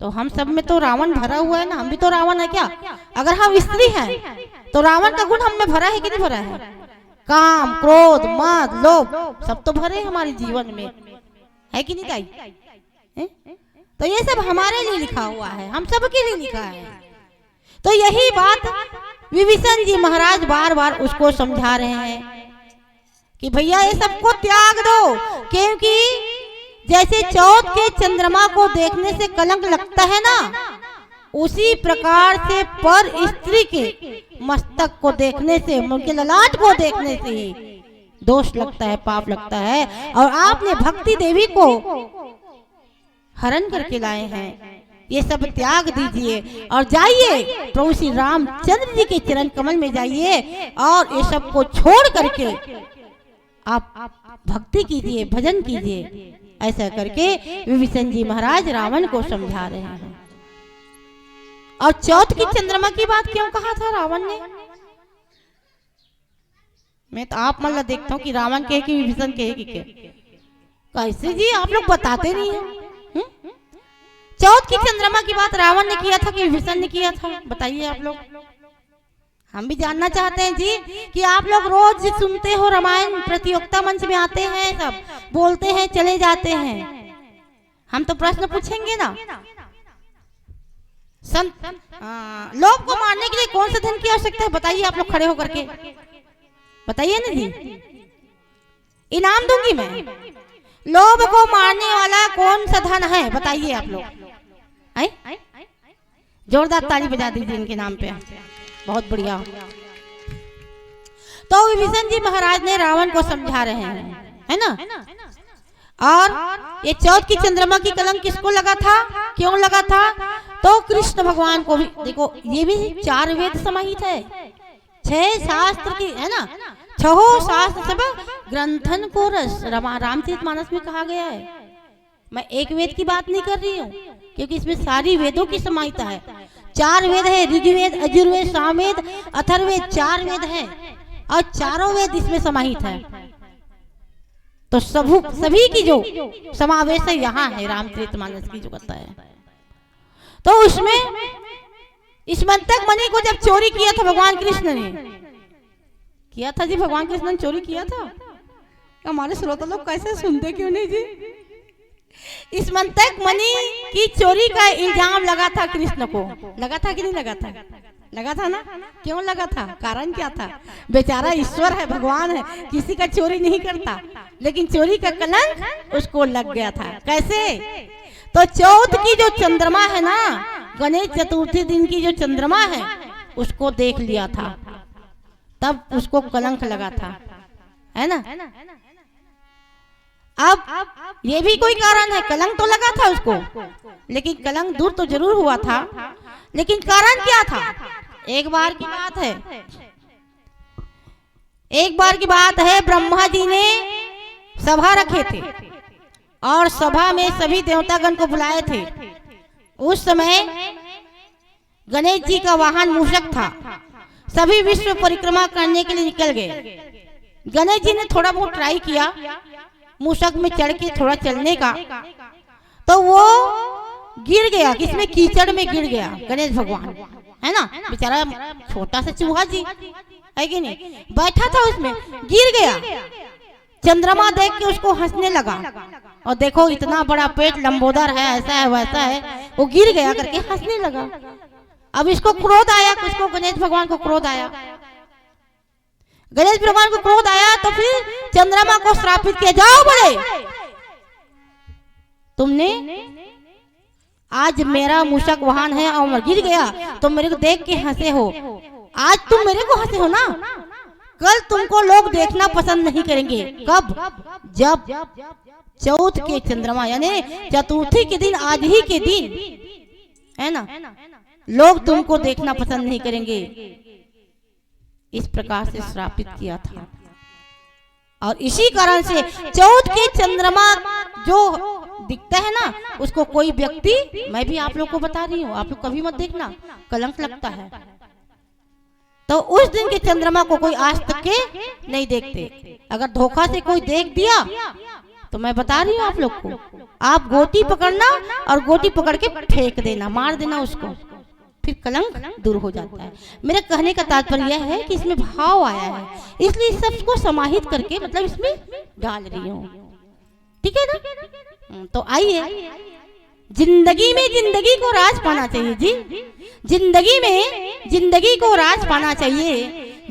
तो हम सब में तो रावण भरा हुआ है ना, हम भी तो रावण है क्या? अगर हम स्त्री हैं तो रावण का गुण हम में भरा है कि नहीं भरा है? काम, क्रोध, मद, लोभ सब तो भरे हमारे जीवन में, है कि नहीं ताई? तो ये सब हमारे लिए लिखा हुआ है, हम सब के लिए लिखा है। तो यही बात विभीषण जी महाराज बार बार उसको समझा रहे हैं कि भैया ये सबको त्याग दो, क्योंकि जैसे चौथ के चंद्रमा को देखने से कलंक लगता है ना, उसी प्रकार से पर स्त्री के मस्तक को देखने से, उनके ललाट को देखने से ही दोष लगता है, पाप लगता है। और आपने भक्ति देवी को हरण करके लाए हैं, ये सब त्याग दीजिए और जाइए प्रभु श्री रामचंद्र जी के चरण कमल में जाइए और ये सब को छोड़ करके आप भक्ति कीजिए, भजन कीजिए। ऐसा करके विभीषण जी महाराज रावण को समझा रहे हैं। और चौथ की चंद्रमा की बात क्यों कहा था रावण ने? मैं तो आप मतलब देखता हूँ कि रावण कहे कि विभीषण कहे कि कैसे जी आप लोग बताते नहीं हैं। चौथ की चंद्रमा की बात रावण ने किया था कि विभीषण ने किया था? बताइए आप लोग, हम भी जानना चाहते हैं जी कि आप लोग रोज सुनते हो रामायण, प्रतियोगिता मंच में आते हैं, सब बोलते हैं, चले जाते हैं। हम तो प्रश्न पूछेंगे ना। लोभ को मारने के लिए कौन सा धन की आवश्यकता है? बताइए आप लोग खड़े होकर के बताइए ना जी, इनाम दूंगी मैं। लोभ को मारने वाला कौन सा धन है? बताइए आप लोग। जोरदार ताली बजा दीजिए इनके नाम पे, बहुत बढ़िया। तो विभीषण जी महाराज ने रावण को समझा रहे हैं, है ना। और ये चौथ की चंद्रमा की कलंक किसको लगा था, क्यों लगा था? तो कृष्ण भगवान को भी। देखो ये भी 4 वेद समाहित है, 6 शास्त्र की, है ना, 6 शास्त्र सब ग्रंथन को रस रामचरितमानस में कहा गया है। मैं एक वेद की बात नहीं कर रही हूँ, क्योंकि इसमें सारी वेदों की समाहिता है। 4 वेद है, ऋग्वेद, यजुर्वेद, सामवेद, अथर्ववेद, 4 वेद हैं और चारों वेद इसमें समाहित है। तो सभी की जो समावेश है यहाँ है रामचरितमानस की जो कथा है। तो उसमें इस मंतक मणि को जब चोरी किया था भगवान कृष्ण ने, किया था जी, भगवान कृष्ण ने चोरी किया था। हमारे श्रोता लोग कैसे सुनते क्यों नहीं जी? इस मंतक मणि की चोरी का इल्जाम लगा था कृष्ण को। लगा था कि नहीं लगा था? लगा था ना। क्यों लगा था? कारण क्या था? बेचारा ईश्वर है, भगवान है, किसी का चोरी नहीं करता, लेकिन चोरी का कलंक उसको लग गया था। कैसे? तो चौथ की जो चंद्रमा है ना, गणेश चतुर्थी दिन की जो चंद्रमा है, उसको देख लिया था, तब उसको कलंक लगा था, है ना। अब ये भी कोई कारण है, कलंक तो लगा था उसको, लेकिन कलंक दूर तो जरूर हुआ था। लेकिन कारण क्या था? एक बार की बात है, ब्रह्मा जी ने सभा रखे थे और सभा में सभी देवतागण को बुलाए थे। उस समय गणेश जी का वाहन मूषक था। सभी विश्व परिक्रमा करने के लिए निकल गए। गणेश जी ने थोड़ा बहुत ट्राई किया मूषक में चढ़ के थोड़ा चलने का, तो वो गिर गया। किसमें? कीचड़ में गिर गया गणेश भगवान, है ना। बेचारा छोटा सा चूहा जी, है कि नहीं, बैठा था उसमें, गिर गया। चंद्रमा देख के उसको हंसने लगा और देखो इतना बड़ा पेट लंबोदर है, ऐसा है वैसा है, वो गिर गया करके हंसने लगा। अब इसको क्रोध आया, किसको? गणेश भगवान को क्रोध आया। गणेश भगवान को क्रोध आया तो फिर चंद्रमा को श्रापित किया, जाओ बड़े, तुमने आज मेरा मूषक वाहन है और गिर गया तो मेरे को देख के हंसे हो, आज तुम मेरे को हंसे हो ना, कल तुमको लोग देखना पसंद नहीं करेंगे। कब? जब चौथ के चंद्रमा यानी चतुर्थी के दिन, आज ही के दिन है ना, लोग तुमको देखना पसंद नहीं करेंगे। इस प्रकार से श्रापित किया था और इसी कारण से चौथ के चंद्रमा जो दिखता है ना, उसको कोई व्यक्ति, मैं भी आप लोग को बता रही हूँ, आप लोग कभी मत देखना, कलंक लगता है। तो उस दिन के चंद्रमा को कोई आज तक के नहीं देखते। अगर धोखा से कोई देख दिया तो मैं बता रही हूँ आप लोग को, आप गोटी पकड़ना और गोटी पकड़ के फेंक देना, मार देना उसको, फिर कलंक दूर हो जाता है। मेरे कहने का तात्पर्य यह है कि इसमें भाव आया है, इसलिए सबको समाहित करके मतलब इसमें डाल रही हूँ, ठीक है ना। तो आइए, जिंदगी में जिंदगी को राज पाना चाहिए जी, जिंदगी में जिंदगी को राज पाना चाहिए,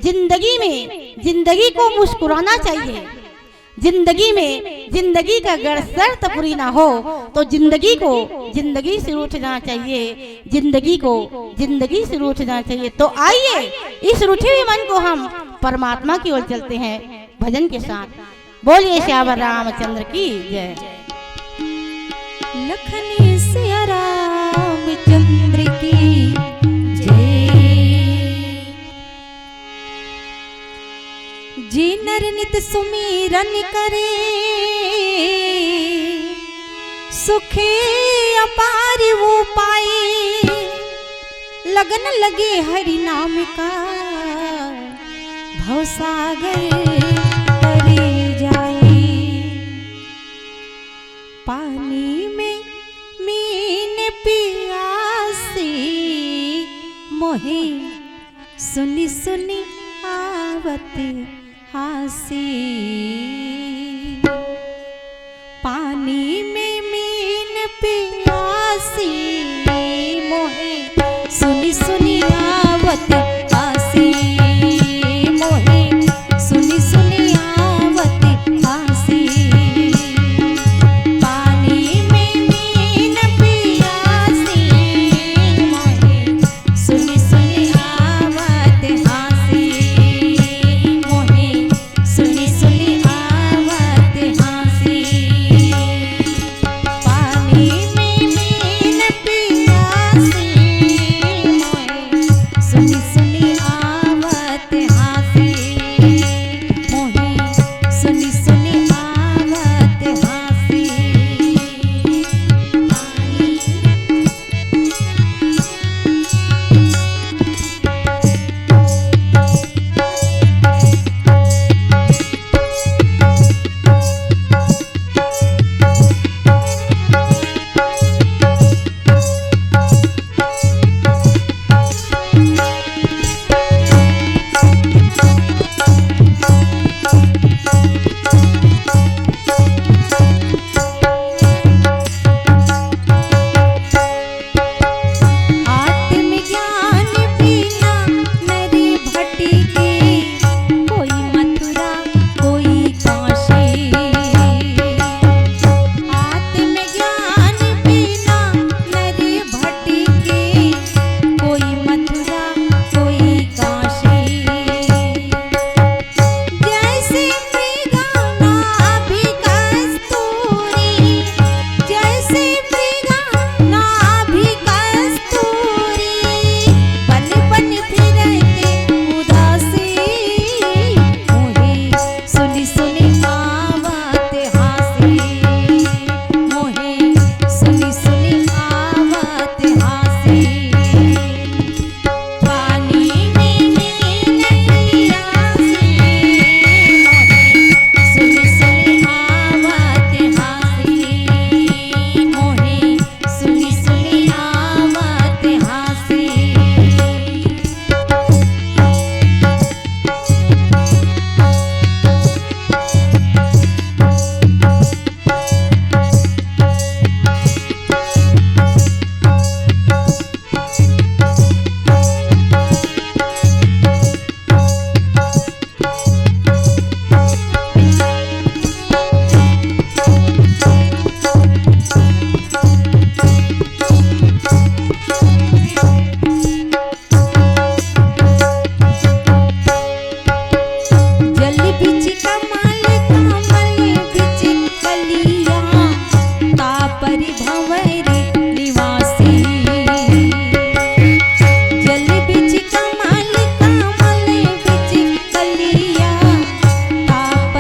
जिंदगी में जिंदगी को मुस्कुराना चाहिए, जिंदगी में जिंदगी का अगर शर्त पूरी ना हो तो जिंदगी को जिंदगी से उठना चाहिए, जिंदगी को जिंदगी से उठना चाहिए। तो आइए इस रूठे हुए मन को हम परमात्मा की ओर चलते हैं भजन के साथ। बोलिए श्यावर रामचंद्र की जय।
लखनी सिया रामचंद्र की जय। जी नर नित सुमिरन करे, सुखे अपार वो पाए, लगन लगे हरि नाम का, भवसागर तरे जाए। पानी में मीन पियासी, मोहे सुनी सुनी आवत हासी। पानी में मीन पियासी, मोहे सुनी सुनी आवत हासी, मोहे सुनी सुनी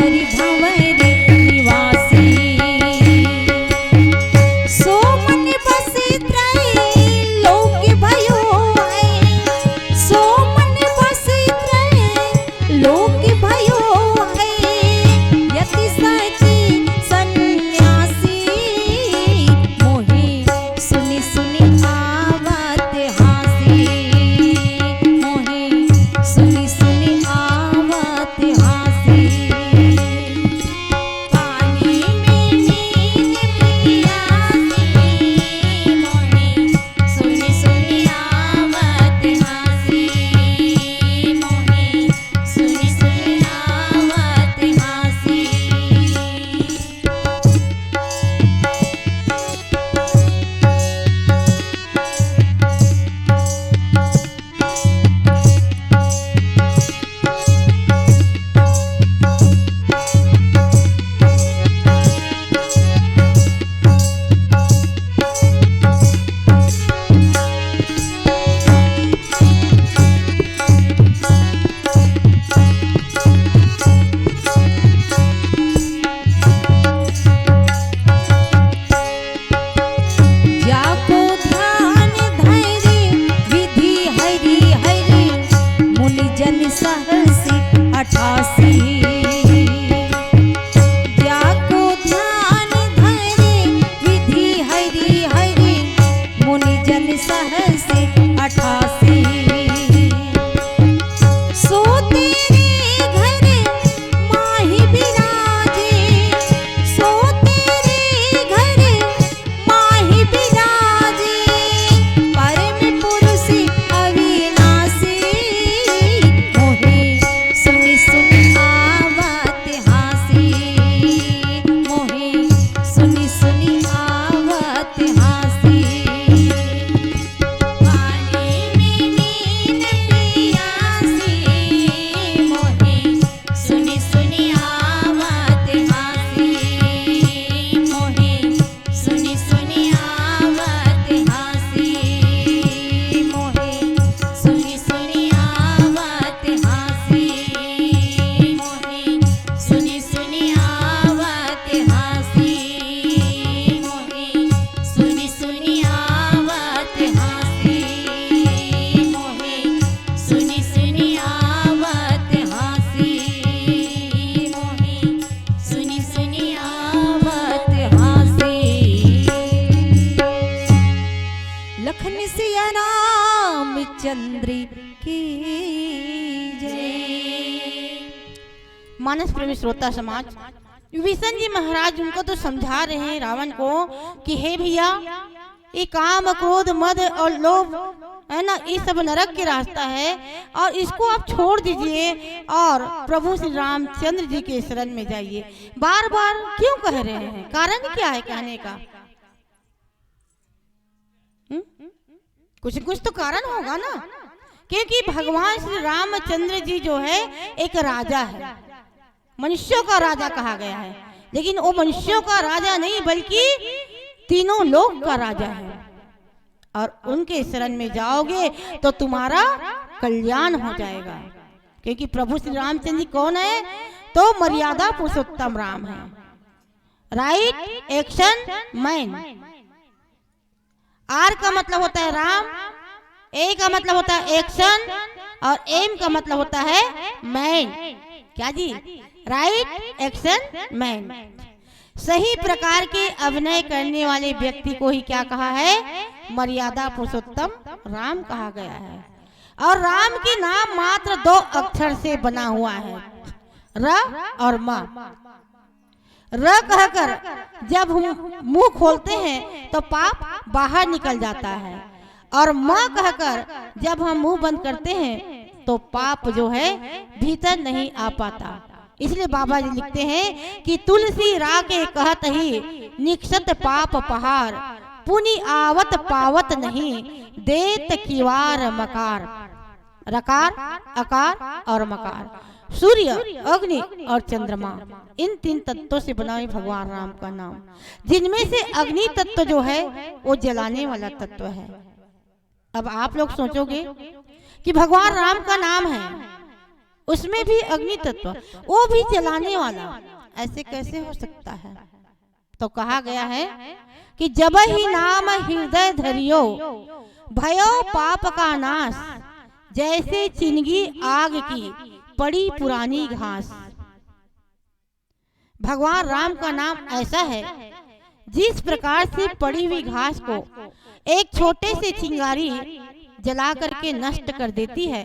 हरि भंवर निवासी सो मन बसे त्रैलोक भयो है सो मन बसे त्रैलोक भयो है यति सची सन्यासी मोहे सुनि सुनि आवत हासी मोहे सुनि सुनि आवत हासी
पानी में नींद पियासी मोहे सुनि सुनि आवत हासी मोहे सुनि सुनि आवत हासी
जाको ध्यान धैर्य विधि हरि हरि मुनि जन सहसी 88 जाको ध्यान धैर्य विधि हरि हरि मुनि जन सहसी 88 सो तेरे घर माही विराजे सो तेरे घर माही विराजे परम पुरुष अविनाशी मोहे सुनि सुनि आवत हासी मोहे सुनि सुनि आवत हासी
पानी में नींद पियासी मोहे सुनि सुनि आवत हासी मोहे सुनि सुनि आवत हासी मोहे सुनि सुनि आवत हासी मोहे सुनि सुनि आवत हासी मोहे सुनि सुनि आवत हासी मोहे सुनि सुनि आवत हासी मोहे सुनि सुनि आवत हासी
लखन सिया रामचंद्र की जय।
मानस प्रेमी श्रोता समाज, विभीषण जी महाराज उनको तो समझा रहे हैं रावण को कि हे भैया, ये काम क्रोध मद और लोभ है ना, ये सब नरक के रास्ता है और इसको आप छोड़ दीजिए और प्रभु श्री रामचंद्र जी के शरण में जाइए। बार बार क्यों कह रहे हैं? कारण क्या है कहने का? कुछ कुछ तो कारण होगा ना, क्योंकि भगवान श्री रामचंद्र जी जो है एक राजा है, मनुष्यों का राजा कहा गया है, लेकिन वो मनुष्यों का राजा नहीं बल्कि तीनों लोक का राजा है। और उनके शरण में जाओगे तो तुम्हारा कल्याण हो जाएगा, क्योंकि प्रभु श्री रामचंद्र जी कौन है? तो मर्यादा पुरुषोत्तम राम है। Right action man. आर का मतलब होता है राम, ए का मतलब होता है एक्शन और एम का मतलब होता है मैन। क्या जी? Right action man. सही प्रकार के अभिनय करने वाले व्यक्ति को ही क्या कहा है? मर्यादा पुरुषोत्तम राम कहा गया है। और राम के नाम मात्र 2 अक्षर से बना हुआ है, र और म। र कहकर जब हम मुंह खोलते हैं तो पाप बाहर निकल जाता है, और म कहकर जब हम मुंह बंद करते हैं तो पाप जो है भीतर नहीं आ पाता। इसलिए बाबा जी लिखते हैं कि तुलसी राके कहत ही निक्षत पाप पहाड़, पुनि आवत पावत नहीं देत किवार मकार। रकार, अकार और मकार, सूर्य, अग्नि और चंद्रमा, इन 3 तत्वों से बना है भगवान राम का नाम, जिनमें से अग्नि तत्व जो है वो जलाने वाला तत्व है। अब आप लोग सोचोगे कि भगवान राम का नाम है उसमें भी अग्नि तत्व, वो भी जलाने वाला, ऐसे कैसे हो सकता है? तो कहा गया है कि जब ही नाम हृदय धरियो भयो पाप का नाश, जैसे चिनगी आग की पड़ी पुरानी घास। भगवान राम का नाम ऐसा है जिस प्रकार से पड़ी हुई घास को एक छोटे से चिंगारी जला करके नष्ट कर देती है,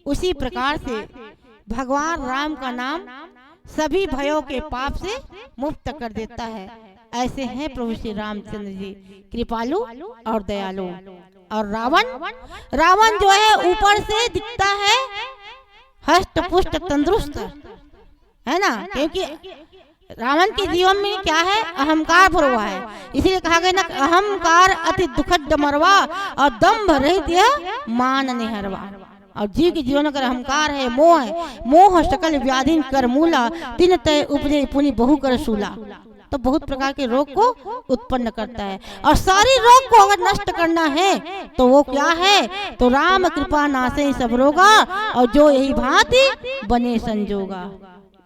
उसी प्रकार से भगवान राम का नाम सभी भयों के पाप से मुक्त कर देता है। ऐसे हैं प्रभु श्री रामचंद्र जी, कृपालु और दयालु। और रावण जो है ऊपर से दिखता है हष्ट पुष्ट तंदुरुस्त, है ना, क्योंकि रावण के जीवन में क्या है? अहंकार भरा हुआ है। इसीलिए कहा गया ना, अहंकार अति दुखद मरवा और दम्भ रहित यह मान निहरवा। और जीव के जीवन अगर अहंकार है, मोह सकल व्याधि कर मूला, दिन तय उपजे पुनि बहु कर सूला। तो बहुत प्रकार के रोग को उत्पन्न करता है, और सारी रोग को अगर नष्ट करना है तो वो क्या है? तो राम कृपा नासे सब रोगा, और जो यही भांति बने संजोगा।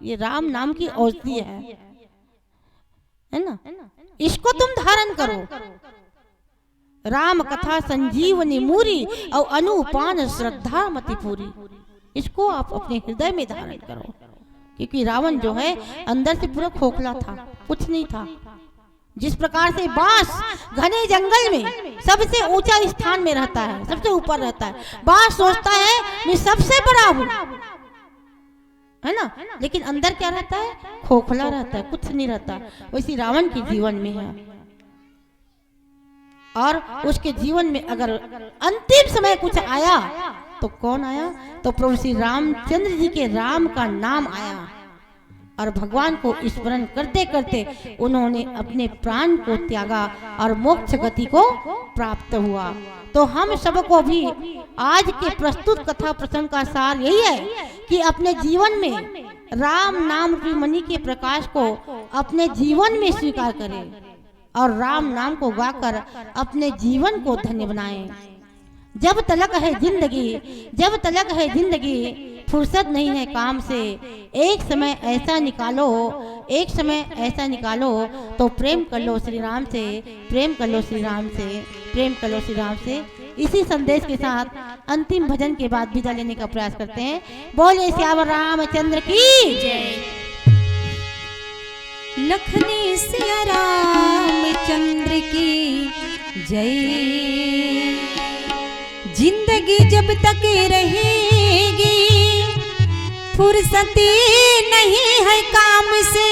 ये राम नाम की औषधि है ना, इसको तुम धारण करो। राम कथा संजीवनी मूरी और अनुपान श्रद्धा मति पूरी, इसको आप अपने हृदय में धारण करो। क्योंकि रावण जो है अंदर से पूरा खोखला था, कुछ नहीं था। जिस प्रकार से बांस घने जंगल में सबसे ऊंचा स्थान में रहता है, सबसे ऊपर रहता है, बांस सोचता है मैं सबसे बड़ा हूँ, है ना, लेकिन अंदर क्या रहता है? खोखला रहता है, कुछ नहीं रहता। वैसे रावण के जीवन में है, और उसके जीवन में अगर अंतिम समय कुछ आया तो कौन आया? तो प्रभु श्री रामचंद्र जी के राम का नाम आया, और भगवान को स्मरण करते करते उन्होंने अपने प्राण को त्यागा और मोक्ष गति को प्राप्त हुआ। तो हम सबको भी आज के प्रस्तुत कथा प्रसंग का सार यही है कि अपने जीवन में राम नाम की मणि के प्रकाश को अपने जीवन में स्वीकार करें, और राम नाम को गाकर अपने जीवन को धन्य बनाएं। जब तलक है जिंदगी, फुर्सत नहीं है काम से, एक समय ऐसा निकालो तो प्रेम कर लो श्री राम से, प्रेम कर लो श्री राम से, प्रेम कर लो श्री राम से। इसी संदेश के साथ अंतिम भजन के बाद विदा लेने का प्रयास करते हैं। बोले श्याम रामचंद्र की जय।
लखनी सिया रामचंद्र की जय। जिंदगी जब तक रहेगी फुर्सती नहीं है काम से,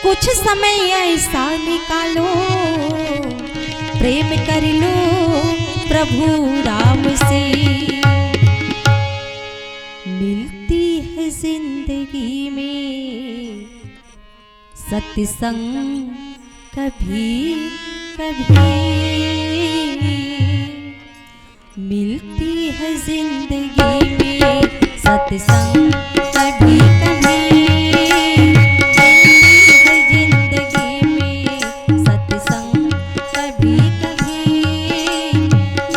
कुछ समय ऐसा निकालो प्रेम कर लो प्रभु राम से। मिलती है जिंदगी में सत्संग कभी कभी, मिलती है जिंदगी में सत्संग कभी कभी, मिलती है जिंदगी में सत्संग कभी कभी,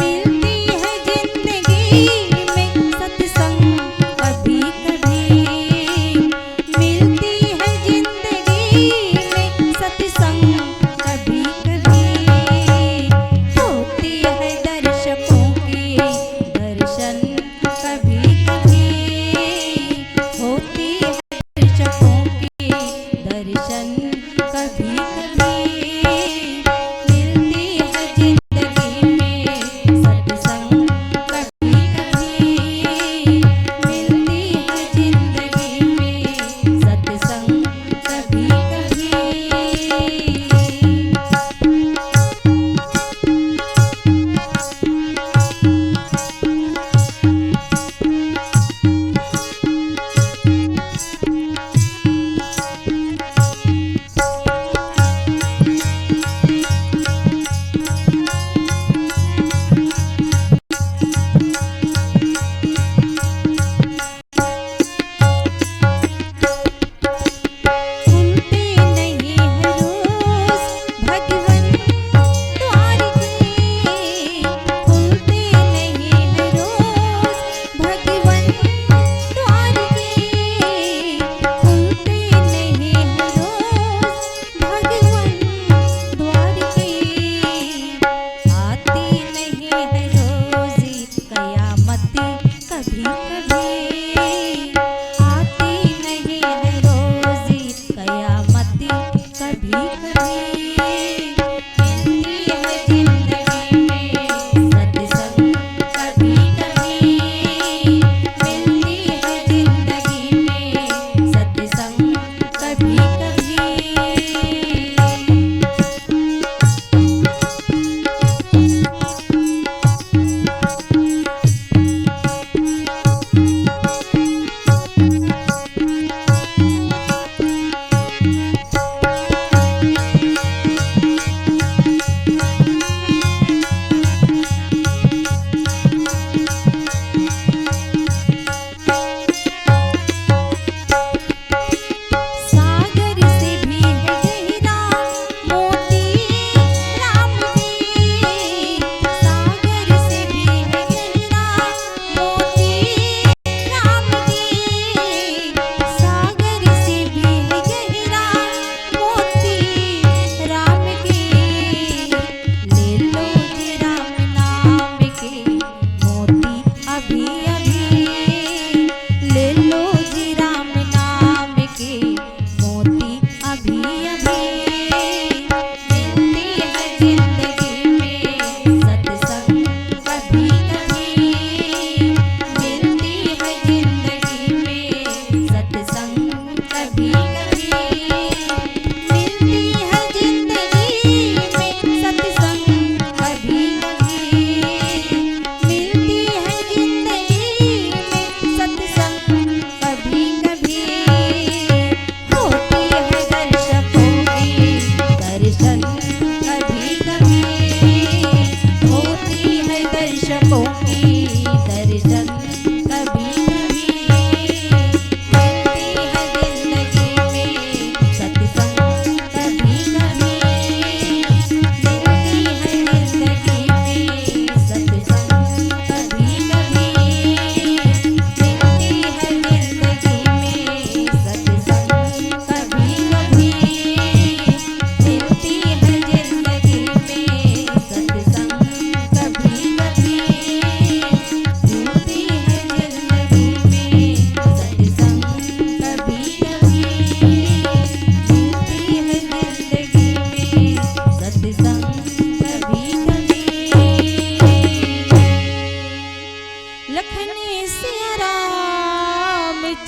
मिलती है जिंदगी में सत्संग कभी कभी, मिलती है जिंदगी में सत्संग कभी कभी, होती है दर्शकों की दर्शन कभी कभी,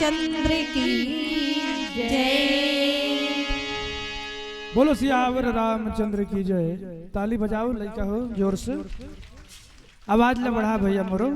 चंद्र की जय।
बोलो सियावर रामचंद्र की जय। ताली बजाओ लड़का हो जोर से, आवाज ले बढ़ा भैया मोरो।